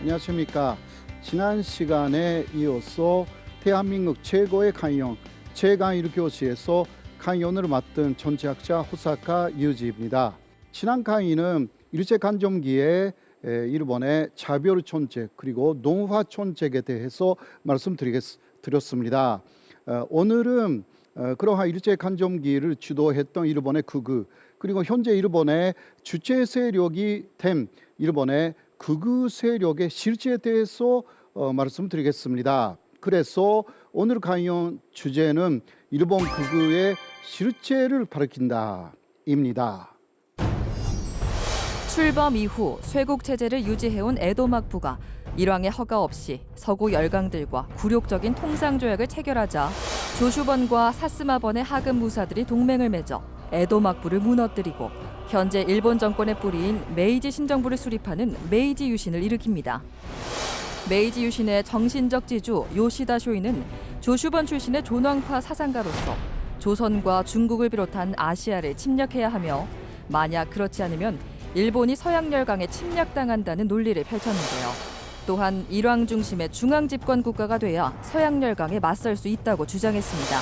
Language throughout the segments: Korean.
안녕하십니까. 지난 시간에 이어서 대한민국 최고의 강의원 최강일 교시에서 강의원을 맡은 전체학자 호사카 유지입니다. 지난 강의는 일제강점기에 일본의 차별존책 그리고 농화존책에 대해서 말씀드렸습니다. 오늘은 그러한 일제강점기를 주도했던 일본의 극우 그리고 현재 일본의 주체 세력이 된 일본의 극우 세력의 실체에 대해서 말씀드리겠습니다. 그래서 오늘 강연 주제는 일본 극우의 실체를 밝힌다입니다. 출범 이후 쇄국 체제를 유지해온 에도 막부가 일왕의 허가 없이 서구 열강들과 굴욕적인 통상조약을 체결하자 조슈번과 사스마번의 하급 무사들이 동맹을 맺어 에도 막부를 무너뜨리고 현재 일본 정권의 뿌리인 메이지 신정부를 수립하는 메이지 유신을 일으킵니다. 메이지 유신의 정신적 지주 요시다 쇼이는 조슈번 출신의 존왕파 사상가로서 조선과 중국을 비롯한 아시아를 침략해야 하며 만약 그렇지 않으면 일본이 서양 열강에 침략당한다는 논리를 펼쳤는데요. 또한 일왕 중심의 중앙 집권 국가가 돼야 서양 열강에 맞설 수 있다고 주장했습니다.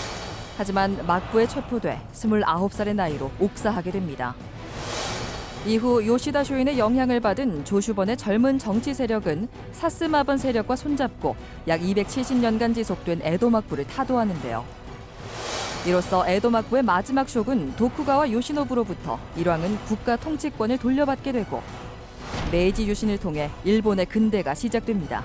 하지만 막부에 체포돼 29살의 나이로 옥사하게 됩니다. 이후 요시다 쇼인의 영향을 받은 조슈번의 젊은 정치 세력은 사스마번 세력과 손잡고 약 270년간 지속된 에도 막부를 타도하는데요. 이로써 에도 막부의 마지막 쇼군 도쿠가와 요시노부로부터 일왕은 국가 통치권을 돌려받게 되고 메이지 유신을 통해 일본의 근대가 시작됩니다.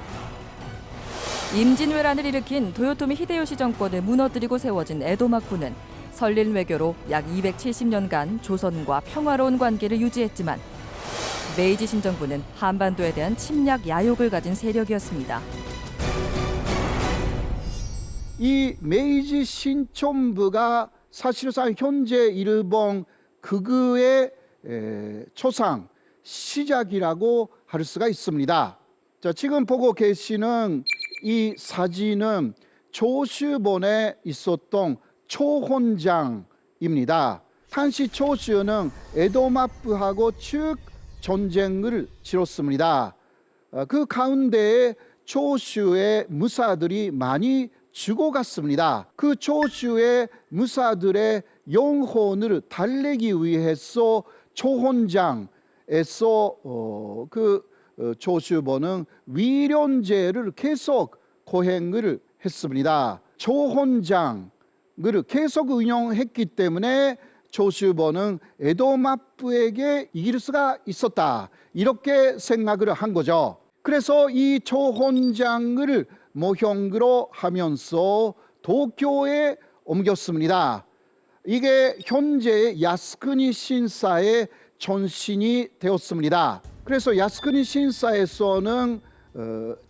임진왜란을 일으킨 도요토미 히데요시 정권을 무너뜨리고 세워진 에도 막부는 설린 외교로 약 270년간 조선과 평화로운 관계를 유지했지만 메이지 신정부는 한반도에 대한 침략 야욕을 가진 세력이었습니다. 이 메이지 신정부가 사실상 현재 일본 극우의 초상 시작이라고 할 수가 있습니다. 자, 지금 보고 계시는 이 사진은 조슈번에 있었던 초혼장입니다. 당시 조슈는 에도 막부하고 즉 전쟁을 치렀습니다. 그 가운데에 조슈의 무사들이 많이 죽어갔습니다. 그 조슈의 무사들의 영혼을 달래기 위해서 초혼장에서 조슈번은 위련제를 계속 거행을 했습니다. 초혼장을 계속 운영했기 때문에 조슈번은 에도 막부에게 이길 수가 있었다. 이렇게 생각을 한 거죠. 그래서 이 초혼장을 모형으로 하면서 도쿄에 옮겼습니다. 이게 현재의 야스쿠니 신사의 전신이 되었습니다. 그래서 야스쿠니 신사에서는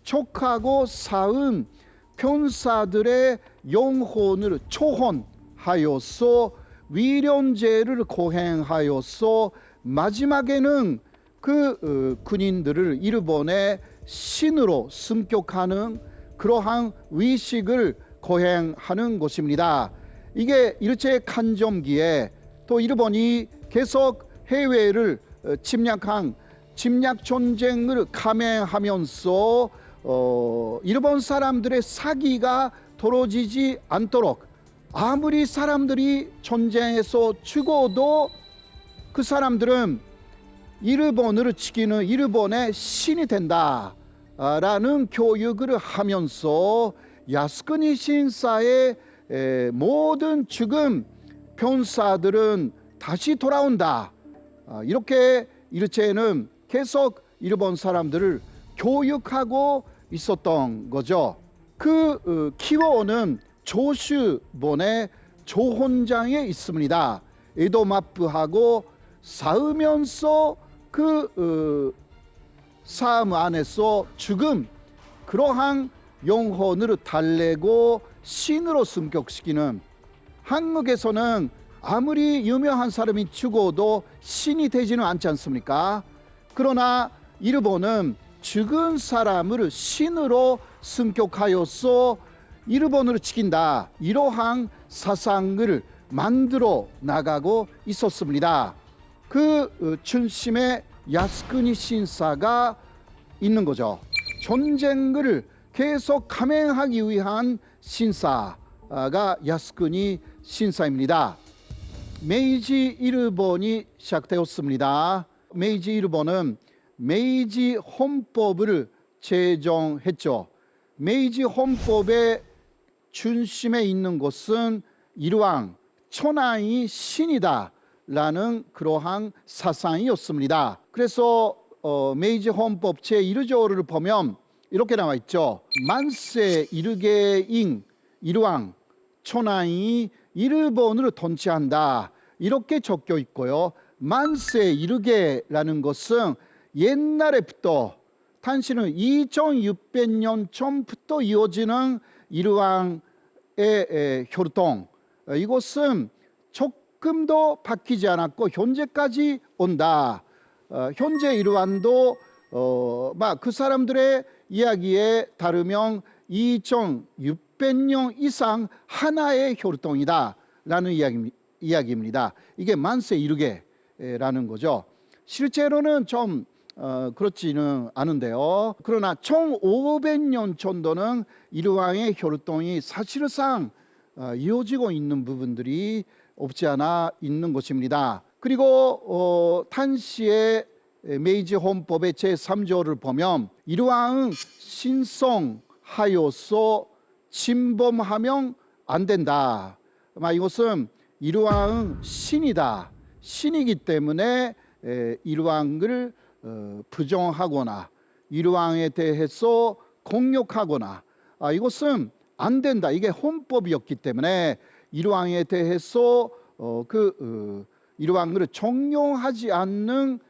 촉하고 쌓은 편사들의 영혼을 초혼하여서 위련제를 거행하여서 마지막에는 그 군인들을 일본의 신으로 승격하는 그러한 위식을 거행하는 것입니다. 이게 일제강점기에 또 일본이 계속 해외를 침략한 침략 전쟁을 감행하면서 일본 사람들의 사기가 떨어지지 않도록 아무리 사람들이 전쟁에서 죽어도 그 사람들은 일본을 지키는 일본의 신이 된다라는 교육을 하면서 야스쿠니 신사의 모든 죽은 병사들은 다시 돌아온다. 이렇게 일제는 계속 일본 사람들을 교육하고 있었던 거죠. 그 키워는 조슈번의 조혼장에 있습니다. 에도 막부하고 싸우면서 그 싸움 안에서 죽음 그러한 영혼을 달래고 신으로 승격시키는, 한국에서는 아무리 유명한 사람이 죽어도 신이 되지는 않지 않습니까? 그러나 일본은 죽은 사람을 신으로 승격하여서 일본을 지킨다, 이러한 사상을 만들어 나가고 있었습니다. 그 중심에 야스쿠니 신사가 있는 거죠. 전쟁을 계속 감행하기 위한 신사가 야스쿠니 신사입니다. 메이지 일본이 시작되었습니다. 메이지 일본은 메이지 헌법을 제정했죠. 메이지 헌법의 중심에 있는 것은 일왕, 천황이 신이다라는 그러한 사상이었습니다. 그래서 메이지 헌법 제1조를 보면 이렇게 나와 있죠. 만세 일개인 일왕, 천황이 일본을 통치한다. 이렇게 적혀 있고요. 만세 일개라는 것은 옛날에부터 당시는 2600년 전부터 이어지는 일왕의 혈통, 이것은 조금도 바뀌지 않았고 현재까지 온다. 현재 일왕도 그 사람들의 이야기에 따르면 2600년 이상 하나의 혈통이다라는 이야기입니다. 이게 만세 일개라는 거죠. 실제로는 좀 그렇지는 않은데요. 그러나 1500년 정도는 일왕의 혈통이 사실상 이어지고 있는 부분들이 없지 않아 있는 것입니다. 그리고 당시에 메이지 헌법의 제3조를 보면 일왕은 신성하여서 침범하면 안 된다. 이것은 일왕은 신이다. 신이기 때문에 일왕을 부정하거나 일왕에 대해서 공격하거나 이것은 안 된다. 이게 헌법이었기 때문에 일왕에 대해서 일왕을 존경하지 않는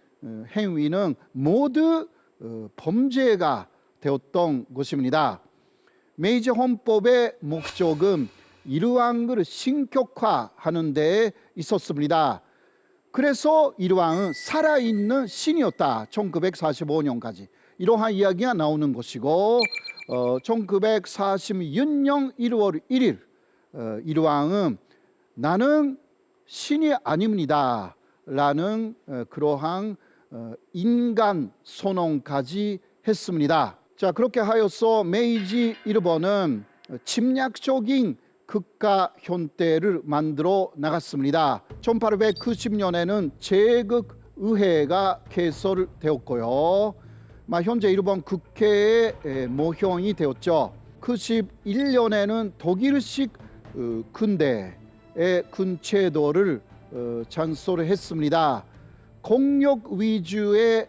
행위는 모두 범죄가 되었던 것입니다. 메이지 헌법의 목적은 일왕을 신격화하는 데 있었습니다. 그래서 일왕은 살아있는 신이었다. 1945년까지 이러한 이야기가 나오는 것이고 1946년 1월 1일 일왕은 나는 신이 아닙니다 라는 그러한 인간 선언까지 했습니다. 자, 그렇게 하여서 메이지 일본은 침략적인 국가 형태를 만들어 나갔습니다. 1890년에는 제국의회가 개설되었고요. 현재 일본 국회의 모형이 되었죠. 91년에는 독일식 군대의 군제도를 창설했습니다. 공력 위주의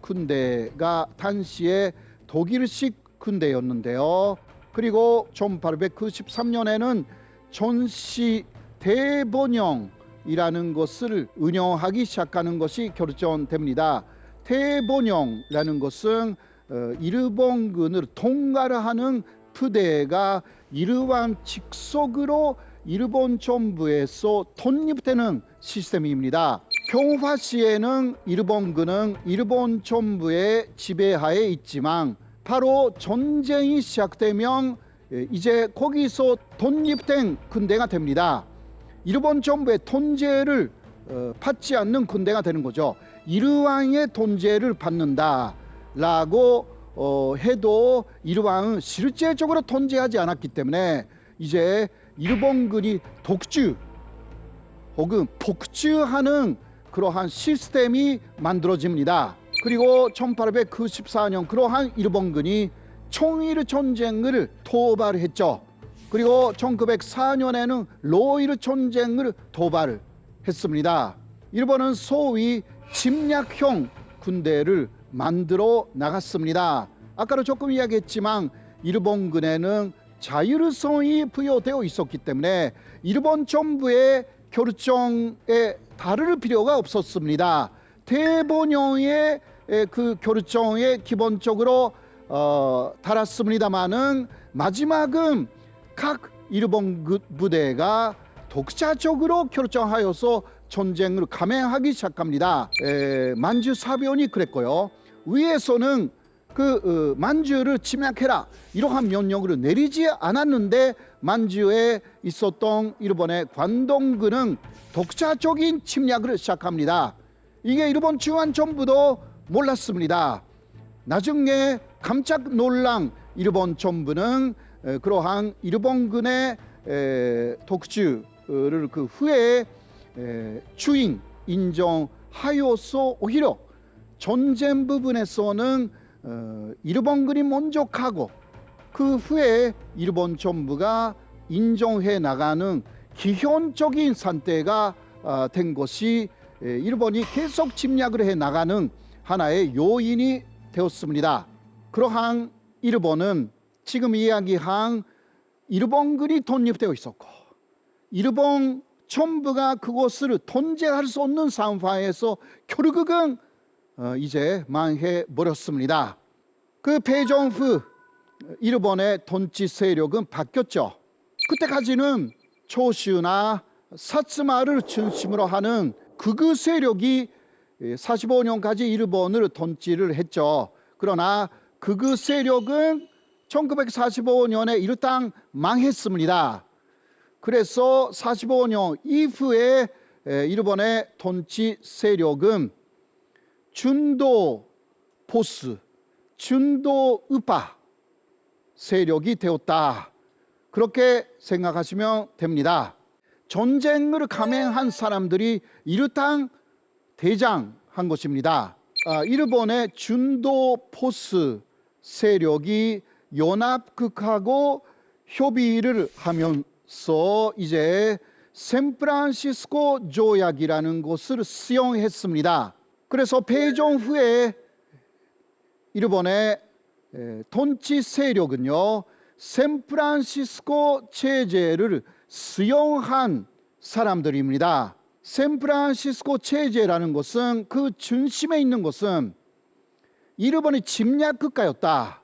군대가 당시에 독일식 군대였는데요. 그리고 1893년에는 전시 대본령이라는 것을 운영하기 시작하는 것이 결정됩니다. 대본령이라는 것은 일본군을 통과하는 부대가 일왕 직속으로 일본 정부에서 독립되는 시스템입니다. 평화 시에는 일본군은 일본 정부의 지배하에 있지만 바로 전쟁이 시작되면 이제 거기서 독립된 군대가 됩니다. 일본 정부의 통제를 받지 않는 군대가 되는 거죠. 일왕의 통제를 받는다라고 해도 일왕은 실제적으로 통제하지 않았기 때문에 이제 일본군이 독주 혹은 복주하는 그러한 시스템이 만들어집니다. 그리고 1894년 그러한 일본군이 청일 전쟁을 도발했죠. 그리고 1904년에는 로일 전쟁을 도발했습니다. 일본은 소위 침략형 군대를 만들어 나갔습니다. 아까도 조금 이야기했지만 일본군에는 자율성이 부여되어 있었기 때문에 일본 정부의 결정에 따를 필요가 없었습니다. 대본령의 그 결정에 기본적으로 달았습니다마는 마지막은 각 일본 부대가 독자적으로 결정하여서 전쟁을 감행하기 시작합니다. 만주 사변이 그랬고요. 위에서는 만주를 침략해라 이러한 명령을 내리지 않았는데 만주에 있었던 일본의 관동군은 독자적인 침략을 시작합니다. 이게 일본 중앙정부도 몰랐습니다. 나중에 깜짝 놀란 일본 정부는 그러한 일본군의 독주를 그 후에 주인 인정하여서 오히려 전쟁 부분에서는 일본군이 먼저 가고 그 후에 일본 정부가 인정해 나가는 기본적인 상태가 된 것이 일본이 계속 침략을 해 나가는 하나의 요인이 되었습니다. 그러한 일본은 지금 이야기한 일본군이 독립되어 있었고 일본 정부가 그것을 통제할 수 없는 상황에서 결국은 이제 망해 버렸습니다. 그 패전 후 일본의統治세력은 바뀌었죠. 그때까지는 조슈나 사츠마를 중심으로 하는 극우 세력이 45년까지 일본을統治를 했죠. 그러나 극우 세력은 1945년에 일단 망했습니다. 그래서 45년 이후에 일본의統治세력은 중도 보수, 중도 우파 세력이 되었다. 그렇게 생각하시면 됩니다. 전쟁을 감행한 사람들이 일단 대장한 것입니다. 일본의 중도 보수 세력이 연합국하고 협의를 하면서 이제 샌프란시스코 조약이라는 것을 수용했습니다. 그래서 패전 후에 일본의統治세력은요, 샌프란시스코 체제를 수용한 사람들입니다. 샌프란시스코 체제라는 것은 그 중심에 있는 것은 일본이 침략 국가였다.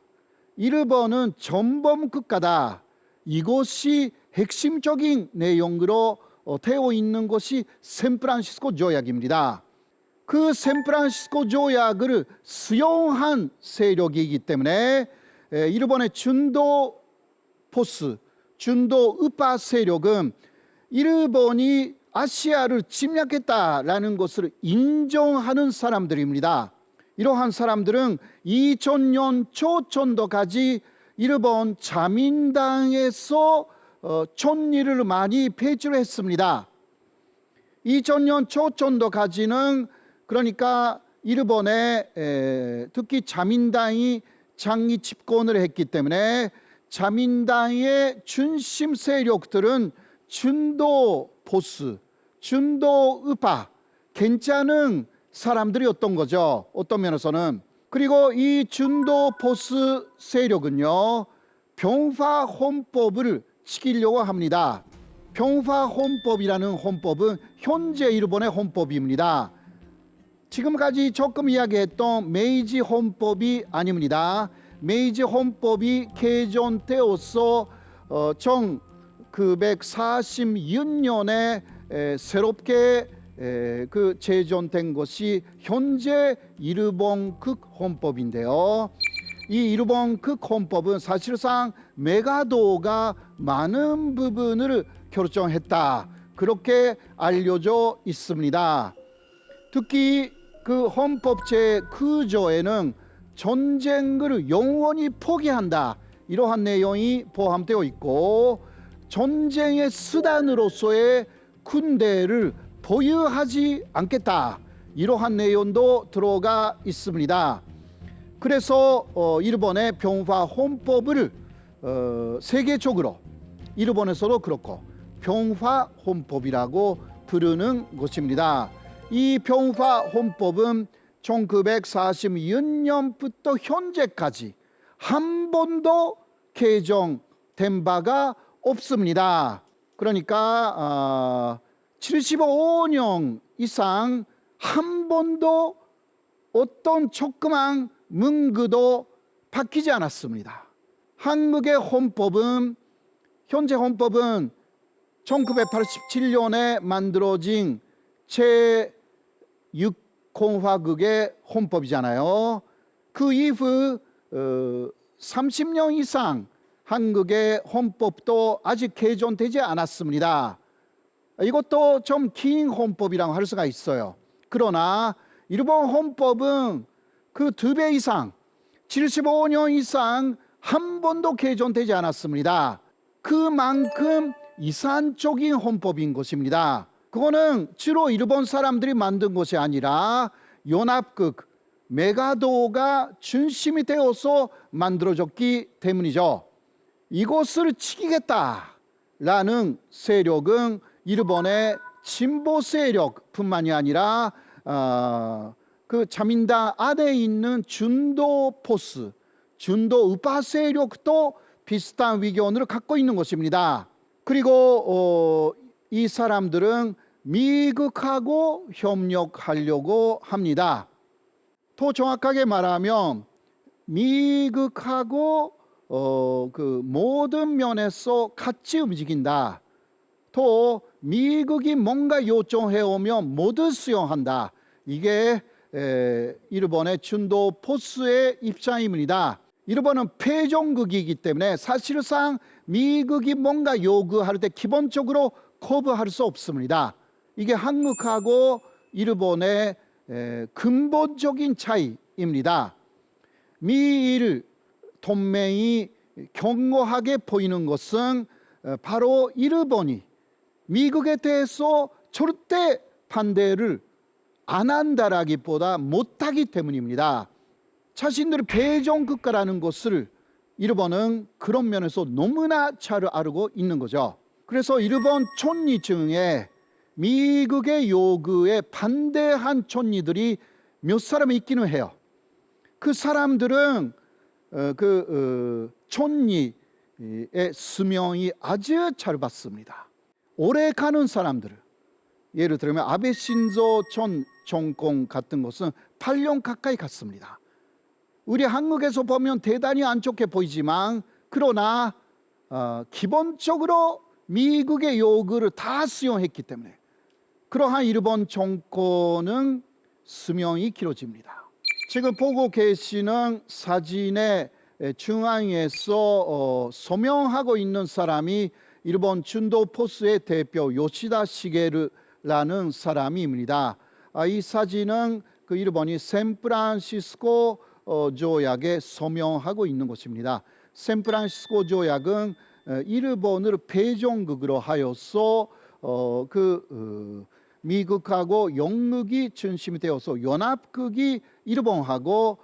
일본은 전범 국가다. 이것이 핵심적인 내용으로 되어 있는 것이 샌프란시스코 조약입니다. 그 샌프란시스코 조약을 수용한 세력이기 때문에 일본의 중도 보수, 중도 우파 세력은 일본이 아시아를 침략했다라는 것을 인정하는 사람들입니다. 이러한 사람들은 2000년 초전도까지 일본 자민당에서 총리를 많이 폐지를 했습니다. 2000년 초전도까지는 그러니까 일본의 특히 자민당이 장기 집권을 했기 때문에 자민당의 중심 세력들은 중도 보수, 중도 우파 괜찮은 사람들이었던 거죠. 어떤 면에서는. 그리고 이 중도 보수 세력은요, 병화 헌법을 지키려고 합니다. 병화 헌법이라는 헌법은 현재 일본의 헌법입니다. 지금까지 조금 이야기했던 메이지 헌법이 아닙니다. 메이지 헌법이 개정되어서 1946년에 새롭게 그 제정된 것이 현재 일본국 헌법인데요. 이 일본국 헌법은 사실상 메가도가 많은 부분을 결정했다. 그렇게 알려져 있습니다. 특히 그 헌법 제9조에는 전쟁을 영원히 포기한다. 이러한 내용이 포함되어 있고 전쟁의 수단으로서의 군대를 보유하지 않겠다. 이러한 내용도 들어가 있습니다. 그래서 일본의 병화 헌법을 세계적으로 일본에서도 그렇고 병화 헌법이라고 부르는 것입니다. 이 병화 헌법은 1946년부터 현재까지 한 번도 개정된 바가 없습니다. 그러니까 75년 이상 한 번도 어떤 조그만 문구도 바뀌지 않았습니다. 한국의 헌법은 현재 헌법은 1987년에 만들어진 제6공화국의 헌법이잖아요. 그 이후 30년 이상 한국의 헌법도 아직 개정되지 않았습니다. 이것도 좀 긴 헌법이라고 할 수가 있어요. 그러나 일본 헌법은 그 2배 이상 75년 이상 한 번도 개정되지 않았습니다. 그만큼 이산적인 헌법인 것입니다. 그거는 주로 일본 사람들이 만든 것이 아니라 연합국 메가도가 중심이 되어서 만들어졌기 때문이죠. 이것을 지키겠다라는 세력은 일본의 진보 세력뿐만이 아니라 그 자민당 안에 있는 준도 포스, 준도 우파 세력도 비슷한 위견을 갖고 있는 것입니다. 그리고 이 사람들은 미국하고 협력하려고 합니다. 더 정확하게 말하면 미국하고 그 모든 면에서 같이 움직인다. 또 미국이 뭔가 요청해 오면 모두 수용한다. 이게 일본의 준도 포스의 입장입니다. 일본은 패전국이기 때문에 사실상 미국이 뭔가 요구할 때 기본적으로 거부할 수 없습니다. 이게 한국하고 일본의 근본적인 차이입니다. 미일 동맹이 견고하게 보이는 것은 바로 일본이 미국에 대해서 절대 반대를 안 한다라기보다 못하기 때문입니다. 자신들이 패전 국가라는 것을 일본은 그런 면에서 너무나 잘 알고 있는 거죠. 그래서 일본 촌리 중에 미국의 요구에 반대한 촌리들이 몇 사람 있기는 해요. 그 사람들은 촌리의 수명이 아주 짧았습니다. 오래 가는 사람들, 예를 들면 아베 신조 전 정권 같은 것은 8년 가까이 갔습니다. 우리 한국에서 보면 대단히 안 좋게 보이지만 그러나 기본적으로 미국의 요구를 다 수용했기 때문에 그러한 일본 정권은 수명이 길어집니다. 지금 보고 계시는 사진의 중앙에서 서명하고 있는 사람이 일본 준도 포스의 대표 요시다 시게루라는 사람입니다. 이 사진은 그 일본이 샌프란시스코 조약에 서명하고 있는 것입니다. 샌프란시스코 조약은 일본을 패전국으로 하여서 미국하고 영국이 중심이 되어서 연합국이 일본하고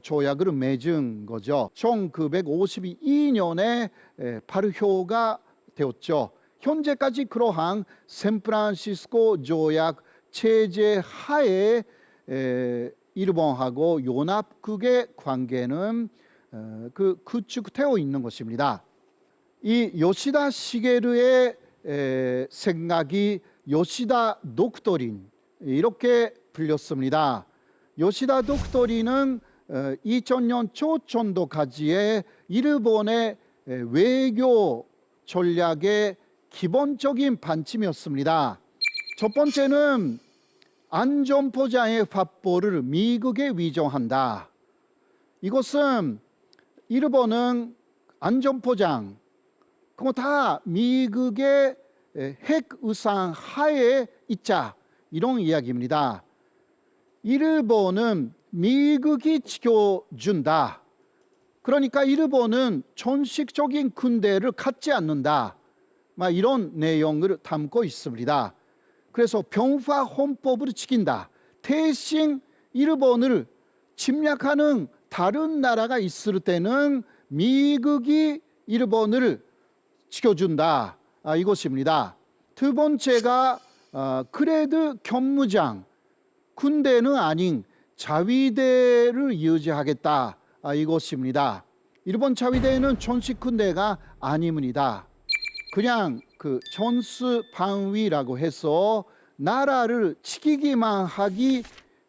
조약을 맺은 거죠. 1952년에 발효가 되었죠. 현재까지 그러한 샌프란시스코 조약 체제 하에 일본하고 연합국의 관계는 구축되어 있는 것입니다. 이 요시다 시게루의 생각이 요시다 독도린 이렇게 불렸습니다. 요시다 독도린은 2000년 초전도까지의 일본의 외교 전략의 기본적인 방침이었습니다. 첫 번째는 안전보장의 확보를 미국에 위조한다. 이것은 일본은 안전보장, 그거 다 미국의 핵 우상 하에 있자 이런 이야기입니다. 일본은 미국이 지켜준다. 그러니까 일본은 전식적인 군대를 갖지 않는다. 이런 내용을 담고 있습니다. 그래서 병화 헌법을 지킨다. 대신 일본을 침략하는 다른 나라가 있을 때는 미국이 일본을 지켜준다. 이것입니다. 두 번째가 그래도 경무장, 군대는 아닌 자위대를 유지하겠다. 이것입니다. 일본 자위대는 전식 군대가 아닙니다. 그냥 전수방위라고 해서 나라를 지키기만 하기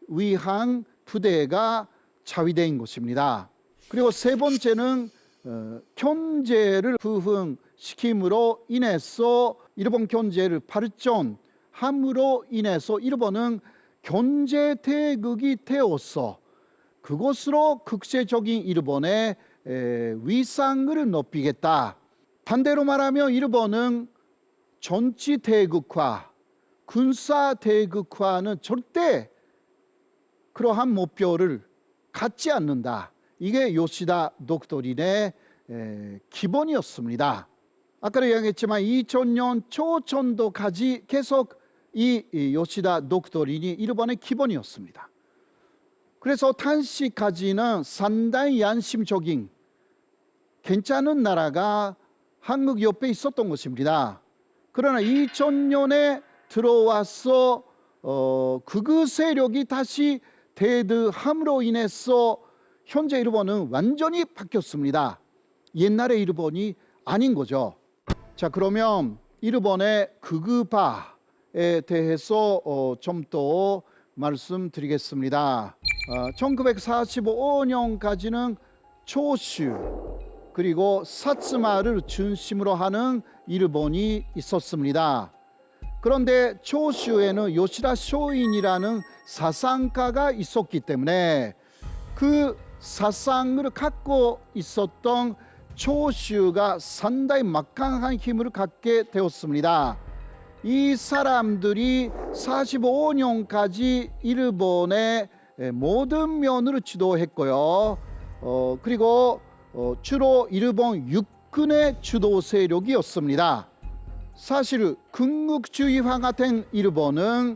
위한 부대가 자위대인 것입니다. 그리고 세 번째는 경제를 부흥시킴으로 인해서 일본 경제를 발전함으로 인해서 일본은 경제 대국이 되어서 그것으로 국제적인 일본의 위상을 높이겠다. 반대로 말하면 일본은 정치 대국화, 군사 대국화는 절대 그러한 목표를 갖지 않는다. 이게 요시다 독도린의 기본이었습니다. 아까도 이야기했지만 2000년 초전도까지 계속 이 요시다 독도린이 일본의 기본이었습니다. 그래서 당시까지는 상당히 양심적인 괜찮은 나라가 한국 옆에 있었던 것입니다. 그러나 2000년에 들어와서 극우 세력이 다시 대두함으로 인해서 현재 일본은 완전히 바뀌었습니다. 옛날의 일본이 아닌 거죠. 자, 그러면 일본의 극우파에 대해서 좀 더 말씀드리겠습니다. 1945년까지는 조슈 그리고 사츠마를 중심으로 하는 일본이 있었습니다. 그런데 조슈에는 요시다 쇼인이라는 사상가가 있었기 때문에 그 사상을 갖고 있었던 조슈가 상당히 막강한 힘을 갖게 되었습니다. 이 사람들이 45년까지 일본의 모든 면을 지도했고요. 그리고 주로 일본 육군의 주도 세력이었습니다. 사실 군국주의화가 된 일본은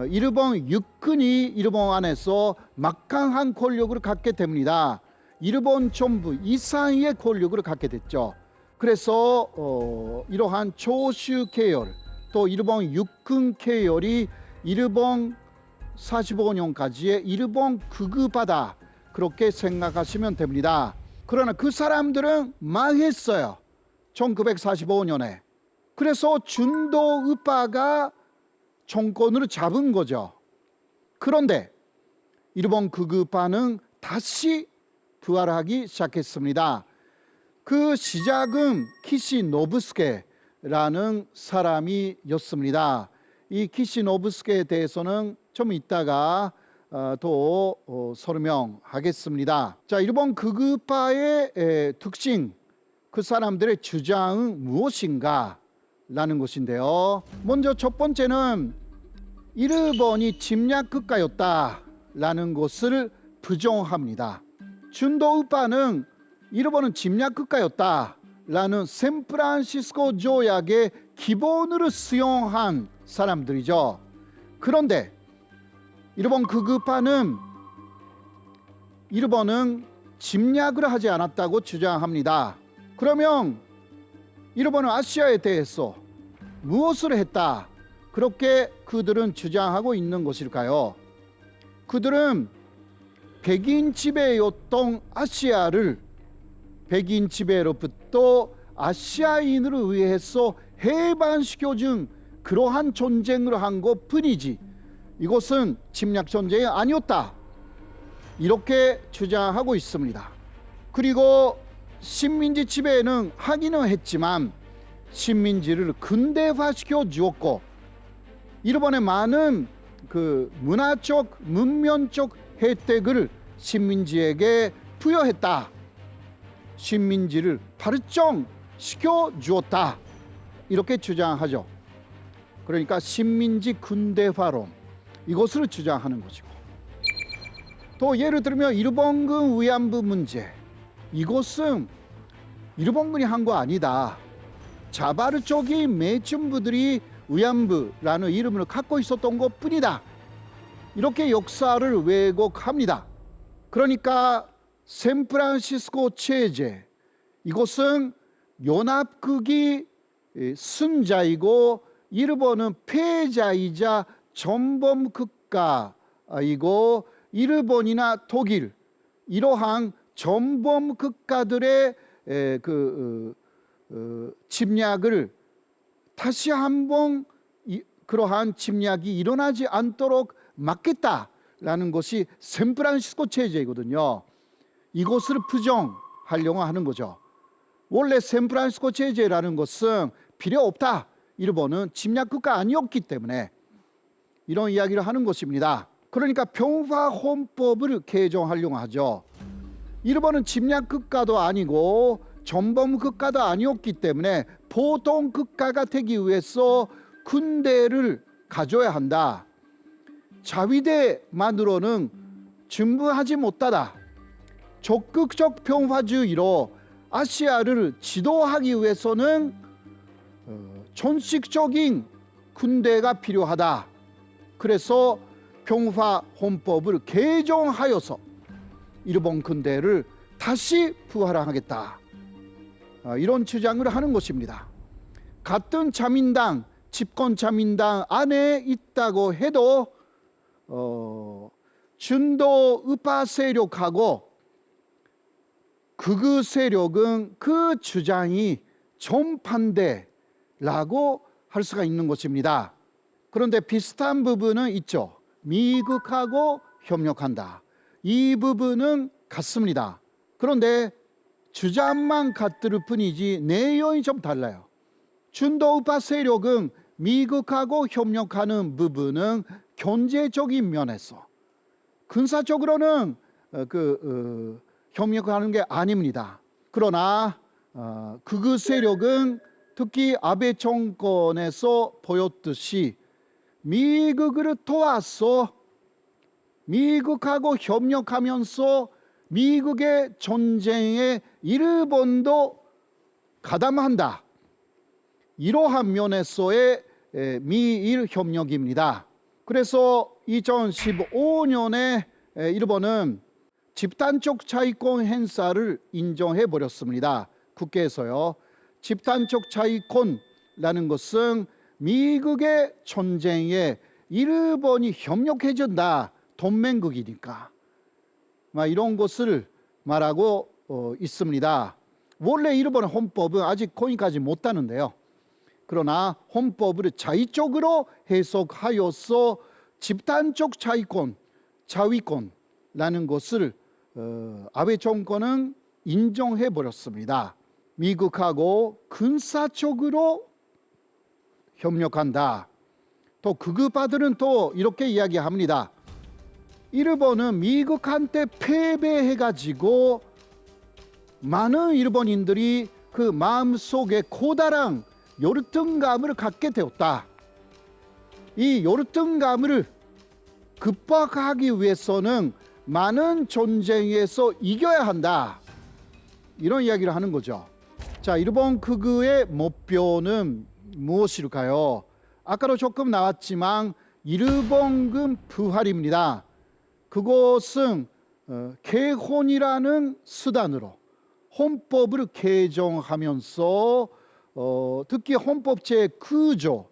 일본 육군이 일본 안에서 막강한 권력을 갖게 됩니다. 일본 정부 이상의 권력을 갖게 됐죠. 그래서 이러한 조슈 계열 또 일본 육군 계열이 일본 45년까지의 일본 극우파다 그렇게 생각하시면 됩니다. 그러나 그 사람들은 망했어요. 1945년에. 그래서 준도 우파가 정권을 잡은 거죠. 그런데 일본 극우파는 다시 부활하기 시작했습니다. 그 시작은 키시 노부스케라는 사람이었습니다. 이 키시 노부스케에 대해서는 좀 이따가 더 설명하겠습니다. 자, 일본 극우파의 특징, 그 사람들의 주장은 무엇인가? 라는 것인데요. 먼저 첫 번째는 일본이 침략 국가였다라는 것을 부정합니다. 준도 우파는 일본은 침략 국가였다라는 샌프란시스코 조약의 기본으로 수용한 사람들이죠. 그런데 일본 극우파는 일본은 침략을 하지 않았다고 주장합니다. 그러면 일본은 아시아에 대해서 무엇을 했다? 그렇게 그들은 주장하고 있는 것일까요? 그들은 백인 지배였던 아시아를 백인 지배로부터 아시아인을 위해서 해방시켜준 그러한 전쟁을 한 것뿐이지 이것은 침략 전쟁이 아니었다. 이렇게 주장하고 있습니다. 그리고 식민지 지배는 하기는 했지만 식민지를 근대화시켜 주었고 일본의 많은 그 문화적, 문명적 혜택을 식민지에게 부여했다. 식민지를 발전시켜 주었다. 이렇게 주장하죠. 그러니까 식민지 근대화론 이것을 주장하는 것이고 또 예를 들면 일본군 위안부 문제 이것은 일본군이 한 거 아니다. 자바르족인 매춘부들이 위안부라는 이름을 갖고 있었던 것뿐이다. 이렇게 역사를 왜곡합니다. 그러니까 샌프란시스코 체제 이것은 연합국이 승자이고 일본은 패자이자 전범국가이고 일본이나 독일 이러한 전범 국가들의 침략을 다시 한번 그러한 침략이 일어나지 않도록 막겠다라는 것이 샌프란시스코 체제이거든요. 이것을 부정하려고 하는 거죠. 원래 샌프란시스코 체제라는 것은 필요 없다. 일본은 침략 국가 아니었기 때문에 이런 이야기를 하는 것입니다. 그러니까 평화 헌법을 개정하려고 하죠. 일본은 침략 국가도 아니고 전범 국가도 아니었기 때문에 보통 국가가 되기 위해서 군대를 가져야 한다. 자위대만으로는 충분하지 못하다. 적극적 평화주의로 아시아를 지도하기 위해서는 전식적인 군대가 필요하다. 그래서 평화 헌법을 개정하여서 일본 군대를 다시 부활하겠다. 이런 주장을 하는 것입니다. 같은 자민당, 집권 자민당 안에 있다고 해도 준도 우파 세력하고 극우 세력은 그 주장이 정반대라고 할 수가 있는 것입니다. 그런데 비슷한 부분은 있죠. 미국하고 협력한다. 이 부분은 같습니다. 그런데 주장만 같을 뿐이지 내용이 좀 달라요. 준도 우파 세력은 미국하고 협력하는 부분은 경제적인 면에서, 군사적으로는 협력하는 게 아닙니다. 그러나 극우 세력은 특히 아베 정권에서 보였듯이 미국을 도와서 미국하고 협력하면서 미국의 전쟁에 일본도 가담한다. 이러한 면에서의 미일 협력입니다. 그래서 2015년에 일본은 집단적 차이권 행사를 인정해 버렸습니다. 국회에서요. 집단적 차이권이라는 것은 미국의 전쟁에 일본이 협력해준다. 동맹국이니까. 이런 것을 말하고 있습니다. 원래 일본 헌법은 아직 거기까지 못하는데요. 그러나 헌법을 자의적으로 해석하여서 집단적 차이권, 자위권이라는 것을 아베 정권은 인정해 버렸습니다. 미국하고 군사적으로 협력한다. 또 극우파들은 또 이렇게 이야기합니다. 일본은 미국한테 패배해가지고 많은 일본인들이 그 마음속에 고다란 열등감을 갖게 되었다. 이 열등감을 극복하기 위해서는 많은 전쟁에서 이겨야 한다. 이런 이야기를 하는 거죠. 자, 일본 극우의 목표는 무엇일까요? 아까도 조금 나왔지만 일본군 부활입니다. 그것은 개헌이라는 수단으로 헌법을 개정하면서 특히 헌법제 구조,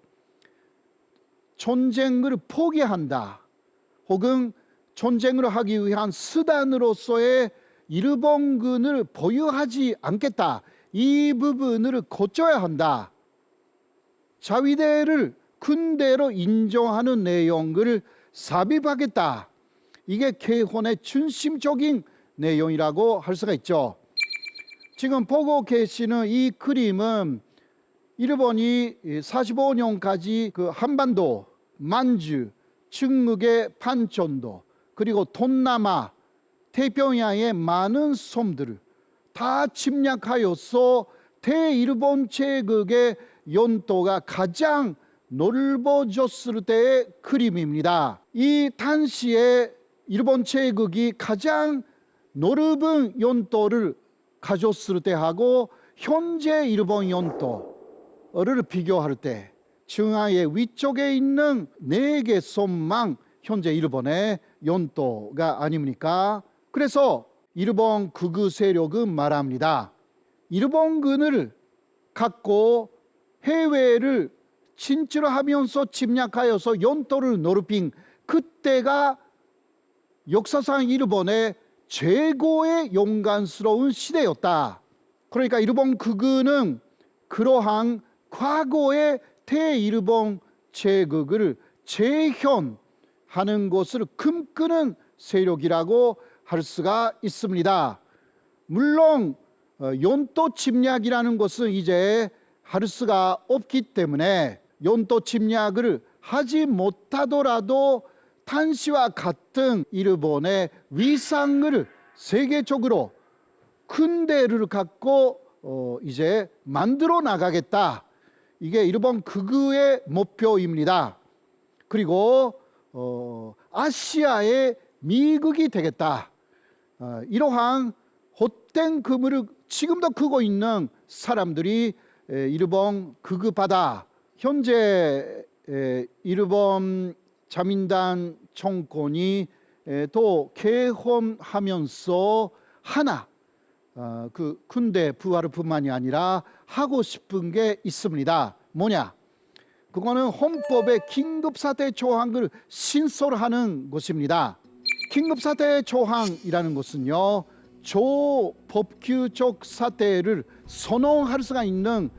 전쟁을 포기한다. 혹은 전쟁을 하기 위한 수단으로서의 일본군을 보유하지 않겠다. 이 부분을 고쳐야 한다. 자위대를 군대로 인정하는 내용을 삽입하겠다. 이게 개헌의 중심적인 내용이라고 할 수가 있죠. 지금 보고 계시는 이 그림은 일본이 45년까지 그 한반도, 만주, 중국의 판천도, 그리고 동남아, 태평양의 많은 섬들을 다 침략하여서 대일본 제국의 영토가 가장 넓어졌을 때의 그림입니다. 이 당시에 일본 제국이 가장 넓은 영토를 가졌을 때하고 현재 일본 영토를 비교할 때 중앙의 위쪽에 있는 4개 섬만 현재 일본의 영토가 아닙니까? 그래서 일본 극우 세력은 말합니다. 일본군을 갖고 해외를 진출하면서 침략하여서 영토를 넓힌 그때가 역사상 일본의 최고의 용감스러운 시대였다. 그러니까 일본 극우는 그러한 과거의 대일본 제국을 재현하는 것을 꿈꾸는 세력이라고 할 수가 있습니다. 물론 영토 침략이라는 것은 이제 할 수가 없기 때문에 영토 침략을 하지 못하더라도 당시와 같은 일본의 위상을 세계적으로 군대를 갖고 이제 만들어 나가겠다. 이게 일본 극우의 목표입니다. 그리고 아시아의 미국이 되겠다. 이러한 헛된 그물을 지금도 크고 있는 사람들이 일본 극우파다. 현재 일본 자민당 정권이 또 개헌하면서 하나 그 군대 부활뿐만이 아니라 하고 싶은 게 있습니다. 뭐냐? 그거는 헌법의 긴급사태 조항을 신설하는 것입니다. 긴급사태 조항이라는 것은요, 조법규적 사태를 선언할 수가 있는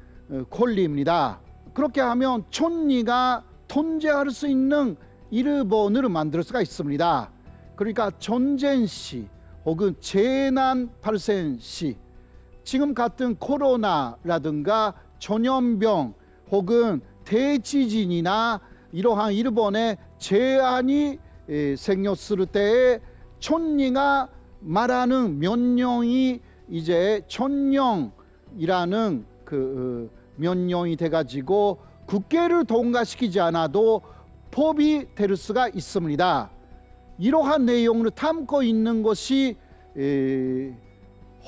권리입니다. 그렇게 하면 총리가 통제할 수 있는 일본을 만들 수가 있습니다. 그러니까 전쟁 시 혹은 재난 발생 시, 지금 같은 코로나라든가 전염병 혹은 대지진이나 이러한 일본의 재난이 생겼을 때에 총리가 말하는 명령이 이제 천령이라는 그 명령이 돼가지고 국회를 통과시키지 않아도 법이 될 수가 있습니다. 이러한 내용을 담고 있는 것이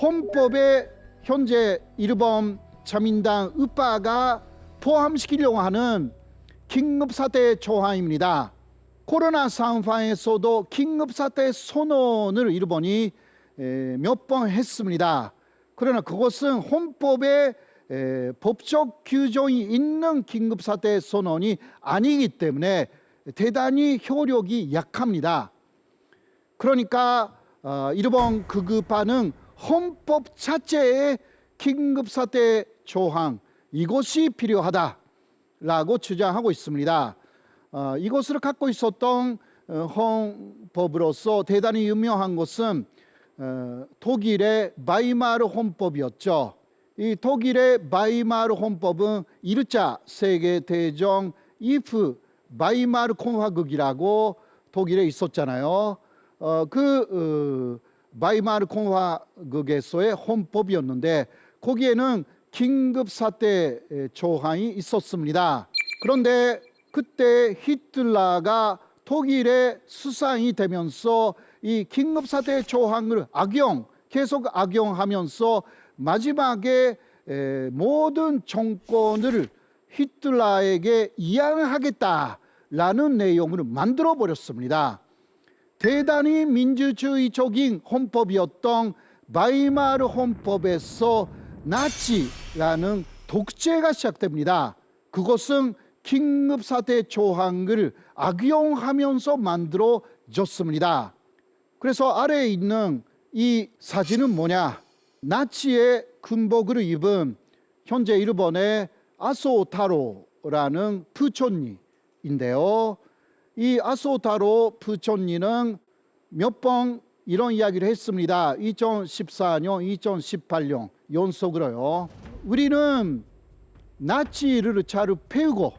헌법에 현재 일본 자민당 우파가 포함시키려고 하는 긴급사태 조항입니다. 코로나 상황에서도 긴급사태 선언을 일본이 몇 번 했습니다. 그러나 그것은 헌법에 법적 규정이 있는 긴급사태 선언이 아니기 때문에 대단히 효력이 약합니다. 그러니까 일본 극우파는 헌법 자체의 긴급사태 조항, 이것이 필요하다라고 주장하고 있습니다. 이것을 갖고 있었던 헌법으로서 대단히 유명한 것은 독일의 바이마르 헌법이었죠. 이 독일의 바이마르 헌법은 1차 세계대전 이후 바이마르 공화국이라고 독일에 있었잖아요. 바이마르 공화국에서의 헌법이었는데 거기에는 긴급사태 조항이 있었습니다. 그런데 그때 히틀러가 독일의 수상이 되면서 이 긴급사태 조항을 계속 악용하면서 마지막에 모든 정권을 히틀러에게 이양하겠다라는 내용을 만들어 버렸습니다. 대단히 민주주의적인 헌법이었던 바이마르 헌법에서 나치라는 독재가 시작됩니다. 그것은 긴급사태 조항을 악용하면서 만들어졌습니다. 그래서 아래에 있는 이 사진은 뭐냐? 나치의 군복을 입은 현재 일본의 아소타로라는 부총리인데요. 이 아소타로 부총리는 몇 번 이런 이야기를 했습니다. 2014년, 2018년 연속으로요. 우리는 나치를 잘 배우고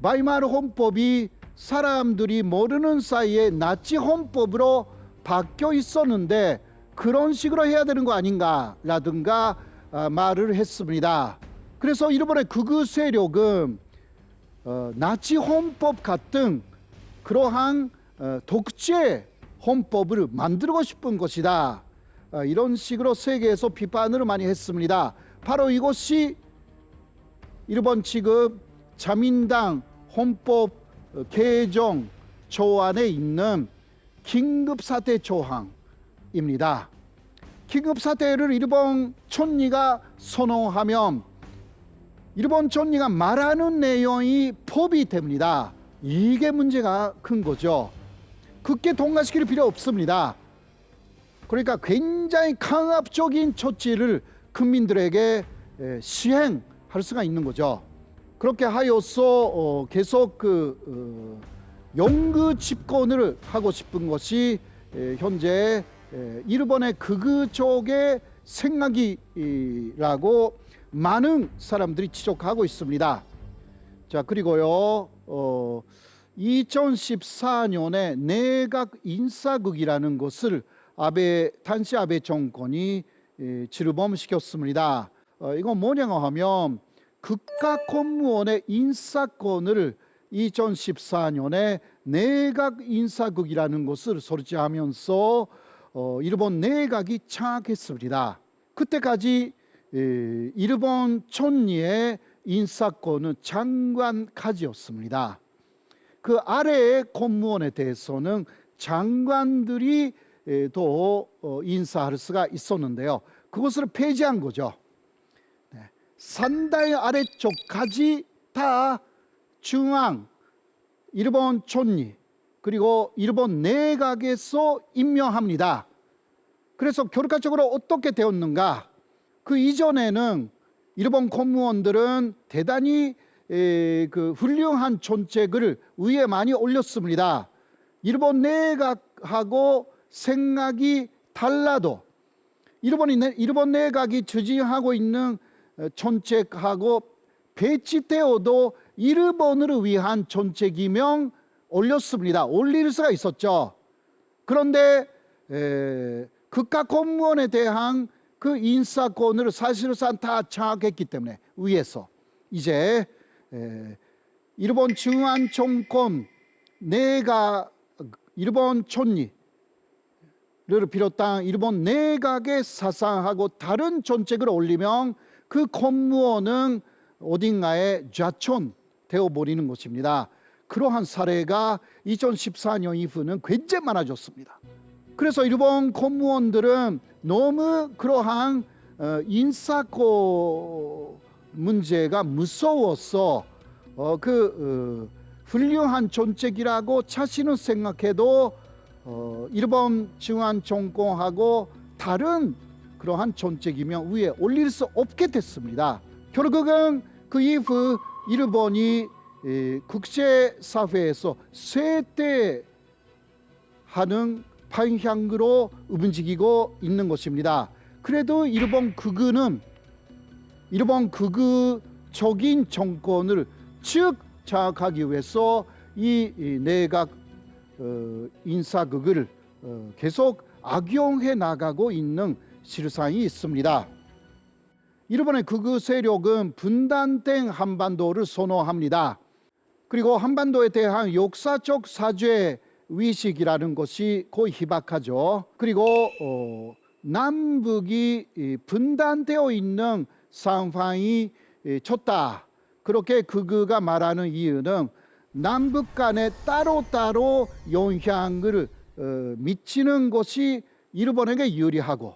바이마르 헌법이 사람들이 모르는 사이에 나치 헌법으로 바뀌어 있었는데 그런 식으로 해야 되는 거 아닌가라든가 말을 했습니다. 그래서 일본의 극우 세력은 나치 헌법 같은 그러한 독재 헌법을 만들고 싶은 것이다. 이런 식으로 세계에서 비판을 많이 했습니다. 바로 이것이 일본 측은 자민당 헌법 개정 조안에 있는 긴급사태 조항입니다. 긴급사태를 일본 총리가 선언하면 일본 총리가 말하는 내용이 법이 됩니다. 이게 문제가 큰 거죠. 국회 통과시킬 필요 없습니다. 그러니까 굉장히 강압적인 조치를 국민들에게 시행할 수가 있는 거죠. 그렇게 하여서 계속 영구 집권을 하고 싶은 것이 현재 일본의 극우 쪽의 생각이라고 많은 사람들이 지적하고 있습니다. 자, 그리고요 2014년에 내각 인사국이라는 것을 당시 아베 정권이 출범시켰습니다. 이건 뭐냐고 하면 국가공무원의 인사권을 2014년에 내각 인사국이라는 것을 설치하면서 일본 내각이 장악했습니다. 그때까지 일본 촌리의 인사권은 장관까지였습니다. 그 아래의 공무원에 대해서는 장관들이 또 인사할 수가 있었는데요. 그것을 폐지한 거죠. 산다의 아래쪽까지 다 중앙 일본 촌리 그리고 일본 내각에서 임명합니다. 그래서 결과적으로 어떻게 되었는가? 그 이전에는 일본 공무원들은 대단히 그 훌륭한 정책을 위에 많이 올렸습니다. 일본 내각하고 생각이 달라도 일본 내각이 추진하고 있는 정책하고 배치되어도 일본을 위한 정책이면 올렸습니다. 올릴 수가 있었죠. 그런데 국가 공무원에 대한 그 인사권을 사실상 다 장악했기 때문에 위에서 이제 일본 중앙 정권 내각 일본 촌리를 비롯한 일본 내각의 사상하고 다른 정책을 올리면 그 공무원은 어딘가에 좌천되어 버리는 것입니다. 그러한 사례가 2014년 이후는 굉장히 많아졌습니다. 그래서 일본 공무원들은 너무 그러한 인사권 문제가 무서워서 훌륭한 정책이라고 자신은 생각해도 일본 중앙 정권하고 다른 그러한 정책이면 위에 올릴 수 없게 됐습니다. 결국은 그 이후 일본이 국제사회에서 쇠퇴하는 방향으로 움직이고 있는 것입니다. 그래도 일본 극우는 일본 극우적인 정권을 즉 장악하기 위해서 이 내각 인사극을 계속 악용해 나가고 있는 실상이 있습니다. 일본의 극우 세력은 분단된 한반도를 선호합니다. 그리고 한반도에 대한 역사적 사죄 의식이라는 것이 거의 희박하죠. 그리고 남북이 분단되어 있는 상황이 좋다. 그렇게 극우가 말하는 이유는 남북 간에 따로따로 영향을 미치는 것이 일본에게 유리하고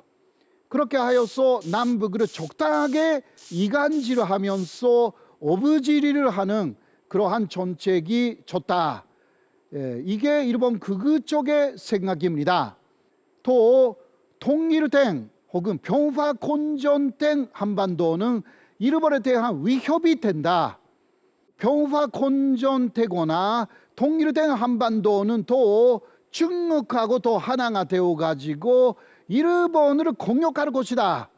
그렇게 하여서 남북을 적당하게 이간질을 하면서 어부지리를 하는 그러한 정책이 좋다. 이게 일본 극우 쪽의 생각입니다. 또 통일된 혹은 평화건전된 한반도는 일본에 대한 위협이 된다. 평화건전되거나 통일된 한반도는 또 중국하고 또 하나가 되어가지고 일본을 공격할 것이다.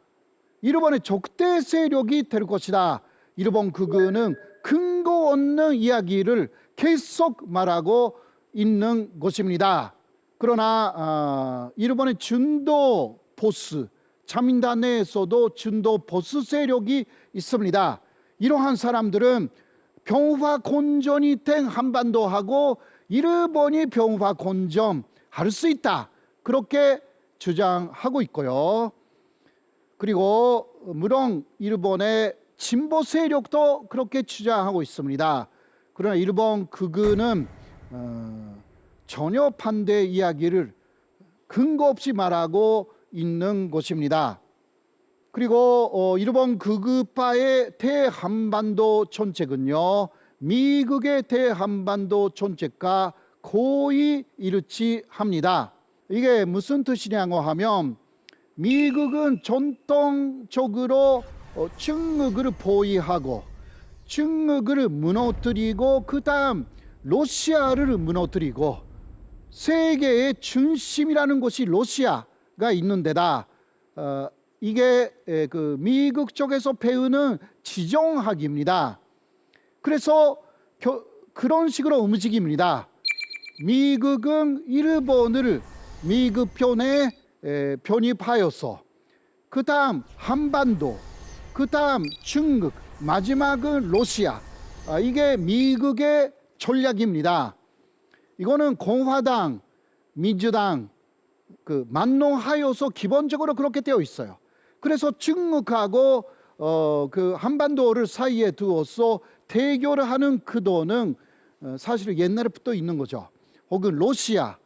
일본의 적대 세력이 될 것이다. 일본 극우는 근거 없는 이야기를 계속 말하고 있는 것입니다. 그러나 일본의 중도 보수, 자민당 내에서도 중도 보수 세력이 있습니다. 이러한 사람들은 평화건전이 된 한반도하고 일본이 평화건전할 수 있다. 그렇게 주장하고 있고요. 그리고 물론 일본의 진보 세력도 그렇게 주장하고 있습니다. 그러나 일본 극우는 전혀 반대 이야기를 근거 없이 말하고 있는 것입니다. 그리고 일본 극우파의 대한반도 정책은요, 미국의 대한반도 정책과 거의 일치합니다. 이게 무슨 뜻이냐고 하면 미국은 전통적으로 중국을 보위하고 중국을 무너뜨리고 그 다음 러시아를 무너뜨리고 세계의 중심이라는 곳이 러시아가 있는 데다 이게 그 미국 쪽에서 배우는 지정학입니다. 그래서 그런 식으로 움직입니다. 미국은 일본을 미국 편에 편입하여서 그 다음 한반도, 그 다음 중국, 마지막은 러시아. 이게 미국의 전략입니다. 이거는 공화당, 민주당 만농하여서 기본적으로 그렇게 되어 있어요. 그래서 중국하고 그 한반도를 사이에 두어서 대결을 하는 구도는 사실은 옛날부터 있는 거죠. 혹은 러시아가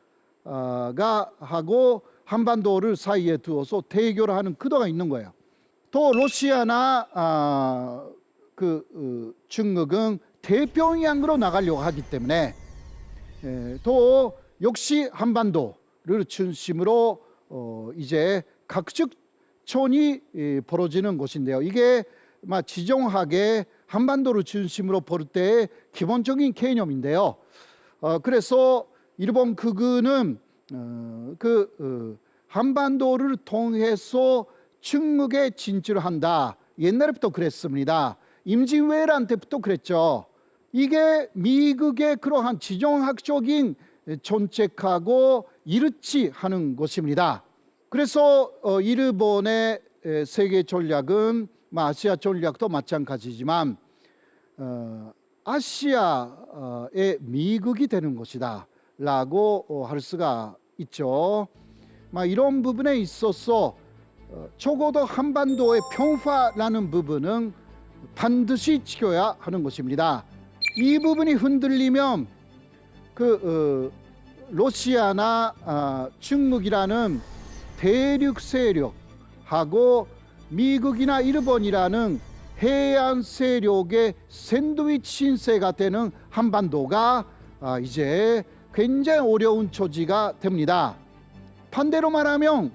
하고 한반도를 사이에 두어서 대결을 하는 구도가 있는 거예요. 또 러시아나 중국은 태평양으로 나가려고 하기 때문에 또 역시 한반도를 중심으로 이제 각축전이 벌어지는 곳인데요. 이게 지정학의 한반도를 중심으로 볼 때의 기본적인 개념인데요. 그래서 일본 극우는 한반도를 통해서 중국에 진출한다. 옛날부터 그랬습니다. 임진왜란 때부터 그랬죠. 이게 미국의 그러한 지정학적인 정책하고 일치하는 것입니다. 그래서 일본의 세계 전략은 아시아 전략도 마찬가지지만 아시아의 미국이 되는 것이다 라고 할 수가 있죠. 이런 부분에 있어서 적어도 한반도의 평화라는 부분은 반드시 지켜야 하는 것입니다. 이 부분이 흔들리면 러시아나 중국이라는 대륙 세력하고 미국이나 일본이라는 해안 세력의 샌드위치 신세가 되는 한반도가 이제 굉장히 어려운 처지가 됩니다. 반대로 말하면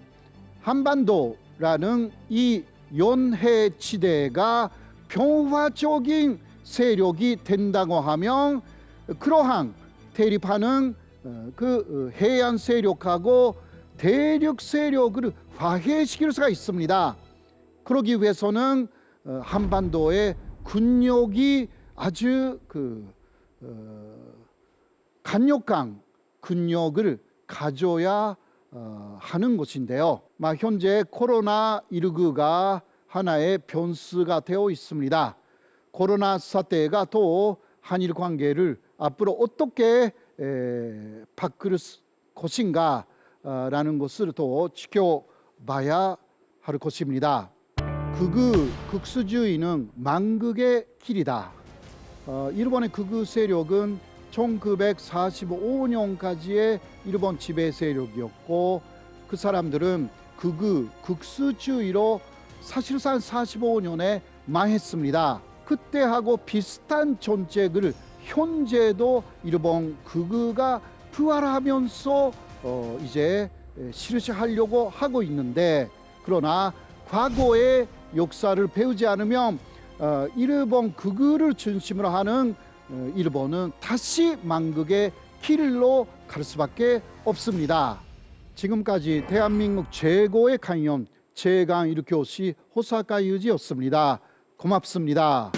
한반도라는 이 연해지대가 평화적인 세력이 된다고 하면 그러한 대립하는 해안 세력하고 대륙 세력을 화해시킬 수가 있습니다. 그러기 위해서는 한반도의 군력이 아주 강력한 군력을 가져야 하는 것인데요. 현재 코로나19가 하나의 변수가 되어 있습니다. 코로나 사태가 또 한일 관계를 앞으로 어떻게 바꿀 것인가 라는 것을 더 지켜봐야 할 것입니다. 극수주의는 만극의 길이다. 일본의 극우 세력은 1945년까지의 일본 지배 세력이었고 그 사람들은 극수주의로 사실상 45년에 망했습니다. 그때하고 비슷한 정책을 현재도 일본 극우가 부활하면서 이제 실시하려고 하고 있는데, 그러나 과거의 역사를 배우지 않으면 일본 극우를 중심으로 하는 일본은 다시 만극의 길로 갈 수밖에 없습니다. 지금까지 대한민국 최고의 강연 최강 일교시 호사카 유지였습니다. 고맙습니다.